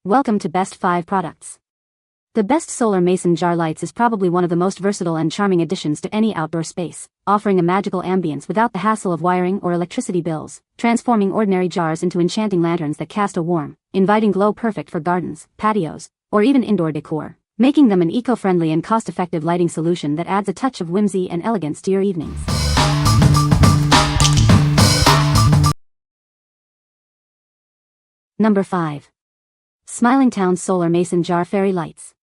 Welcome to Best 5 Products. The Best Solar Mason Jar Lights is probably one of the most versatile and charming additions to any outdoor space, offering a magical ambience without the hassle of wiring or electricity bills, transforming ordinary jars into enchanting lanterns that cast a warm, inviting glow perfect for gardens, patios, or even indoor decor, making them an eco-friendly and cost-effective lighting solution that adds a touch of whimsy and elegance to your evenings. Number 5. SmilingTown Solar Mason Jar Fairy Lights.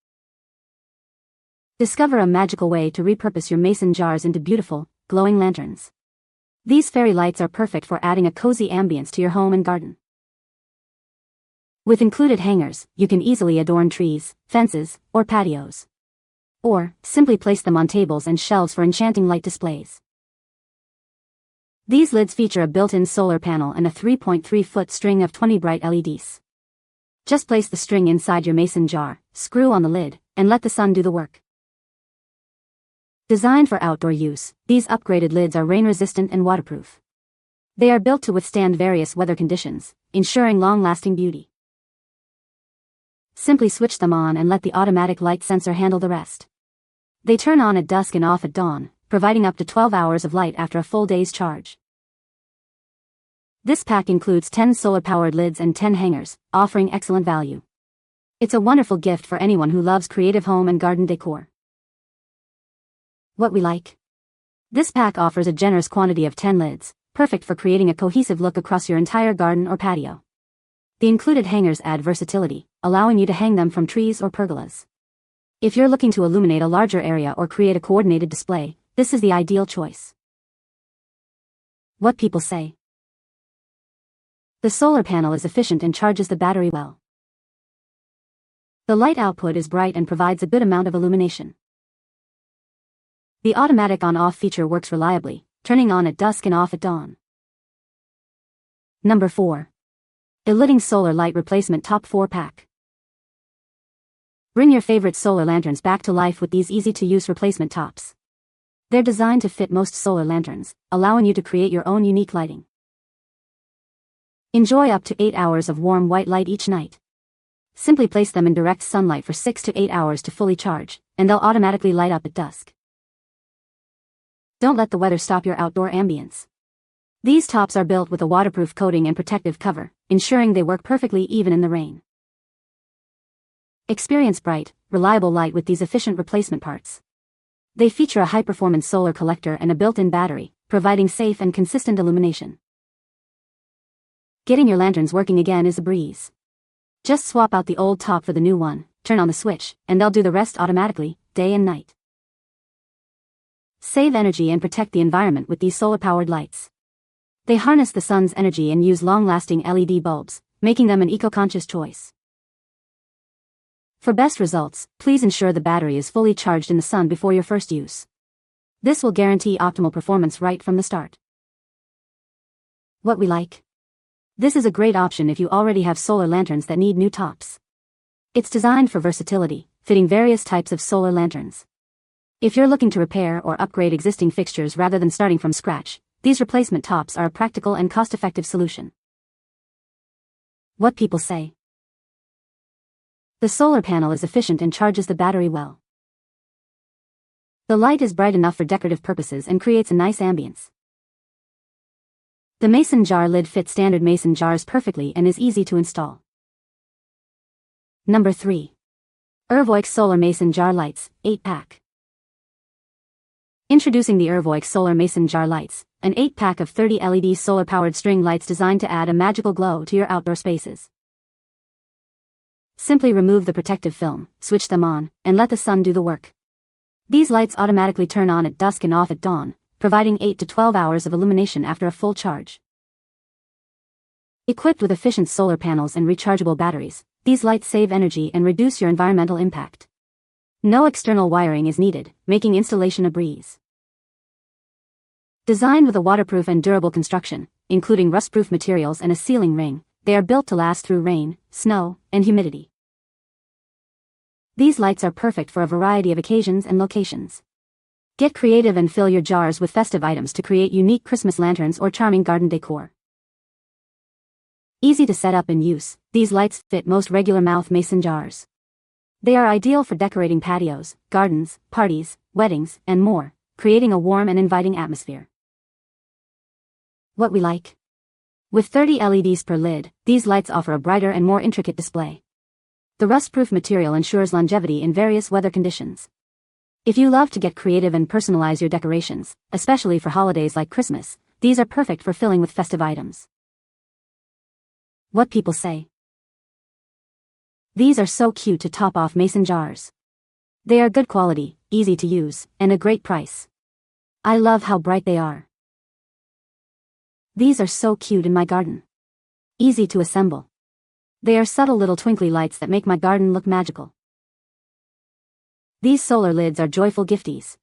Discover a magical way to repurpose your mason jars into beautiful, glowing lanterns. These fairy lights are perfect for adding a cozy ambience to your home and garden. With included hangers, you can easily adorn trees, fences, or patios. Or, simply place them on tables and shelves for enchanting light displays. These lids feature a built-in solar panel and a 3.3-foot string of 20 bright LEDs. Just place the string inside your mason jar, screw on the lid, and let the sun do the work. Designed for outdoor use, these upgraded lids are rain-resistant and waterproof. They are built to withstand various weather conditions, ensuring long-lasting beauty. Simply switch them on and let the automatic light sensor handle the rest. They turn on at dusk and off at dawn, providing up to 12 hours of light after a full day's charge. This pack includes 10 solar-powered lids and 10 hangers, offering excellent value. It's a wonderful gift for anyone who loves creative home and garden decor. What we like. This pack offers a generous quantity of 10 lids, perfect for creating a cohesive look across your entire garden or patio. The included hangers add versatility, allowing you to hang them from trees or pergolas. If you're looking to illuminate a larger area or create a coordinated display, this is the ideal choice. What people say. The solar panel is efficient and charges the battery well. The light output is bright and provides a good amount of illumination. The automatic on-off feature works reliably, turning on at dusk and off at dawn. Number 4. ELUTENG Solar Light Replacement Top 4 Pack. Bring your favorite solar lanterns back to life with these easy-to-use replacement tops. They're designed to fit most solar lanterns, allowing you to create your own unique lighting. Enjoy up to 8 hours of warm white light each night. Simply place them in direct sunlight for 6 to 8 hours to fully charge, and they'll automatically light up at dusk. Don't let the weather stop your outdoor ambience. These tops are built with a waterproof coating and protective cover, ensuring they work perfectly even in the rain. Experience bright, reliable light with these efficient replacement parts. They feature a high-performance solar collector and a built-in battery, providing safe and consistent illumination. Getting your lanterns working again is a breeze. Just swap out the old top for the new one, turn on the switch, and they'll do the rest automatically, day and night. Save energy and protect the environment with these solar-powered lights. They harness the sun's energy and use long-lasting LED bulbs, making them an eco-conscious choice. For best results, please ensure the battery is fully charged in the sun before your first use. This will guarantee optimal performance right from the start. What we like. This is a great option if you already have solar lanterns that need new tops. It's designed for versatility, fitting various types of solar lanterns. If you're looking to repair or upgrade existing fixtures rather than starting from scratch, these replacement tops are a practical and cost-effective solution. What people say. The solar panel is efficient and charges the battery well. The light is bright enough for decorative purposes and creates a nice ambience. The mason jar lid fits standard mason jars perfectly and is easy to install. Number 3. Urvoix Solar Mason Jar Lights, 8-pack. Introducing the Urvoix Solar Mason Jar Lights, an 8-pack of 30 LED solar-powered string lights designed to add a magical glow to your outdoor spaces. Simply remove the protective film, switch them on, and let the sun do the work. These lights automatically turn on at dusk and off at dawn, providing 8 to 12 hours of illumination after a full charge. Equipped with efficient solar panels and rechargeable batteries, these lights save energy and reduce your environmental impact. No external wiring is needed, making installation a breeze. Designed with a waterproof and durable construction, including rust-proof materials and a sealing ring, they are built to last through rain, snow, and humidity. These lights are perfect for a variety of occasions and locations. Get creative and fill your jars with festive items to create unique Christmas lanterns or charming garden decor. Easy to set up and use, these lights fit most regular mouth mason jars. They are ideal for decorating patios, gardens, parties, weddings, and more, creating a warm and inviting atmosphere. What we like. With 30 LEDs per lid, these lights offer a brighter and more intricate display. The rust-proof material ensures longevity in various weather conditions. If you love to get creative and personalize your decorations, especially for holidays like Christmas, these are perfect for filling with festive items. What people say. These are so cute to top off mason jars. They are good quality, easy to use, and a great price. I love how bright they are. These are so cute in my garden. Easy to assemble. They are subtle little twinkly lights that make my garden look magical. These solar lids are joyful gifties.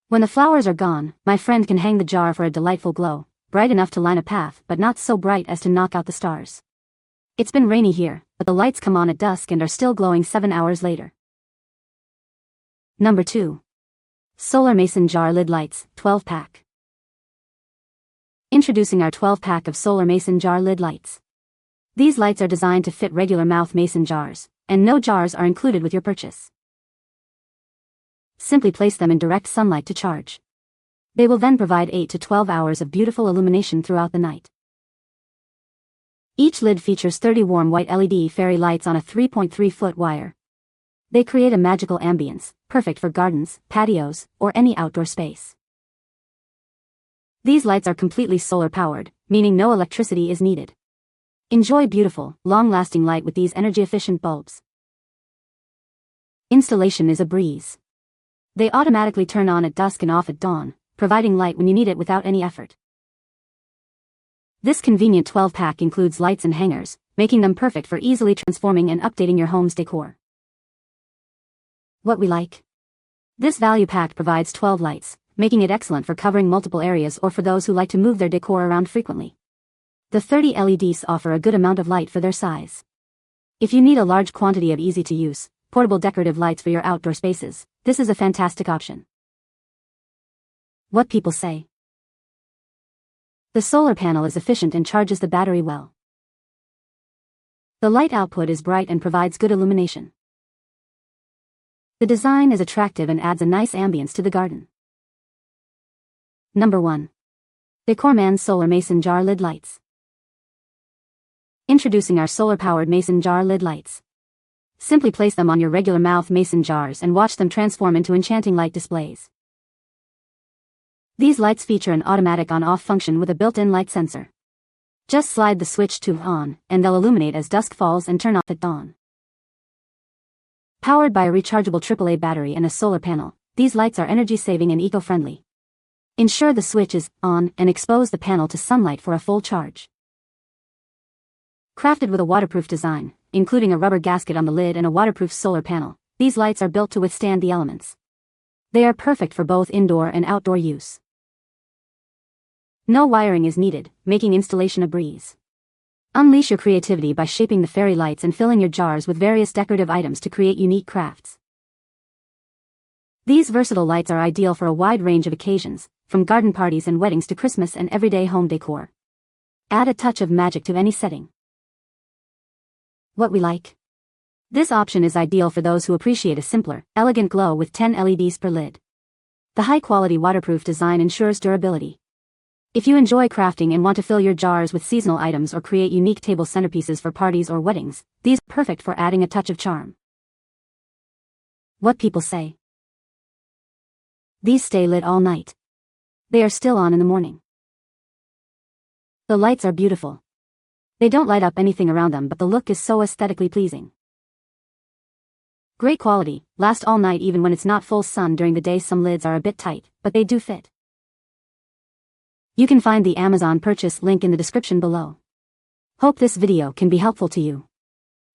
When the flowers are gone, my friend can hang the jar for a delightful glow, bright enough to line a path but not so bright as to knock out the stars. It's been rainy here, but the lights come on at dusk and are still glowing 7 hours later. Number 2. Solar Mason Jar Lid Lights, 12-pack. Introducing our 12-pack of Solar Mason Jar Lid Lights. These lights are designed to fit regular mouth mason jars, and no jars are included with your purchase. Simply place them in direct sunlight to charge. They will then provide 8 to 12 hours of beautiful illumination throughout the night. Each lid features 30 warm white LED fairy lights on a 3.3-foot wire. They create a magical ambience, perfect for gardens, patios, or any outdoor space. These lights are completely solar-powered, meaning no electricity is needed. Enjoy beautiful, long-lasting light with these energy-efficient bulbs. Installation is a breeze. They automatically turn on at dusk and off at dawn, providing light when you need it without any effort. This convenient 12-pack includes lights and hangers, making them perfect for easily transforming and updating your home's decor. What we like. This value pack provides 12 lights, making it excellent for covering multiple areas or for those who like to move their decor around frequently. The 30 LEDs offer a good amount of light for their size. If you need a large quantity of easy-to-use, portable decorative lights for your outdoor spaces, this is a fantastic option. What people say. The solar panel is efficient and charges the battery well. The light output is bright and provides good illumination. The design is attractive and adds a nice ambience to the garden. Number 1. Decorman Solar Mason Jar Lid Lights. Introducing our solar-powered mason jar lid lights. Simply place them on your regular mouth mason jars and watch them transform into enchanting light displays. These lights feature an automatic on-off function with a built-in light sensor. Just slide the switch to on, and they'll illuminate as dusk falls and turn off at dawn. Powered by a rechargeable AAA battery and a solar panel, these lights are energy-saving and eco-friendly. Ensure the switch is on and expose the panel to sunlight for a full charge. Crafted with a waterproof design, including a rubber gasket on the lid and a waterproof solar panel, these lights are built to withstand the elements. They are perfect for both indoor and outdoor use. No wiring is needed, making installation a breeze. Unleash your creativity by shaping the fairy lights and filling your jars with various decorative items to create unique crafts. These versatile lights are ideal for a wide range of occasions, from garden parties and weddings to Christmas and everyday home decor. Add a touch of magic to any setting. What we like. This option is ideal for those who appreciate a simpler, elegant glow with 10 LEDs per lid. The high-quality waterproof design ensures durability. If you enjoy crafting and want to fill your jars with seasonal items or create unique table centerpieces for parties or weddings, these are perfect for adding a touch of charm. What people say. These stay lit all night. They are still on in the morning. The lights are beautiful. They don't light up anything around them, but the look is so aesthetically pleasing. Great quality, last all night even when it's not full sun during the day. Some lids are a bit tight, but they do fit. You can find the Amazon purchase link in the description below. Hope this video can be helpful to you.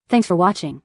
Thanks for watching.